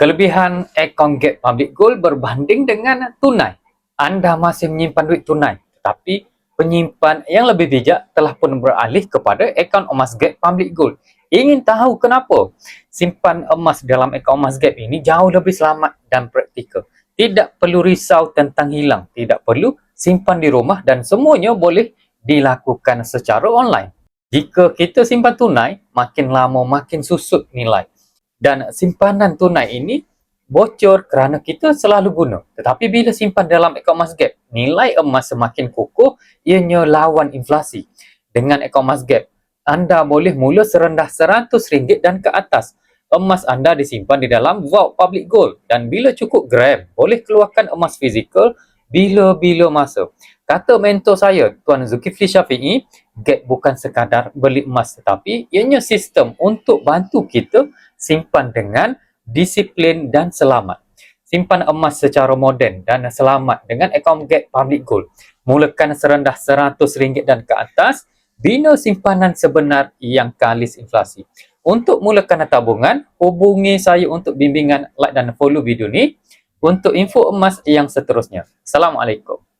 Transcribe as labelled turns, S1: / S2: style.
S1: Kelebihan akaun Get Public Gold berbanding dengan tunai. Anda masih menyimpan duit tunai, tetapi penyimpan yang lebih bijak telah pun beralih kepada akaun emas Get Public Gold. Ingin tahu kenapa? Simpan emas dalam akaun emas Get ini jauh lebih selamat dan praktikal. Tidak perlu risau tentang hilang, tidak perlu simpan di rumah dan semuanya boleh dilakukan secara online. Jika kita simpan tunai, makin lama makin susut nilai. Dan simpanan tunai ini bocor kerana kita selalu guna. Tetapi bila simpan dalam akaun emas Gap, nilai emas semakin kukuh, ianya lawan inflasi. Dengan akaun emas Gap, anda boleh mula serendah RM100 dan ke atas. Emas anda disimpan di dalam Vault Public Gold. Dan bila cukup gram, boleh keluarkan emas fizikal bila-bila masa. Kata mentor saya, Tuan Zulkifli Syafiee, Gap bukan sekadar beli emas, tetapi ianya sistem untuk bantu kita simpan dengan disiplin dan selamat. Simpan emas secara moden dan selamat dengan akaun Get Public Gold. Mulakan serendah RM100 dan ke atas, bina simpanan sebenar yang kalis inflasi. Untuk mulakan tabungan, hubungi saya untuk bimbingan, like dan follow video ni untuk info emas yang seterusnya. Assalamualaikum.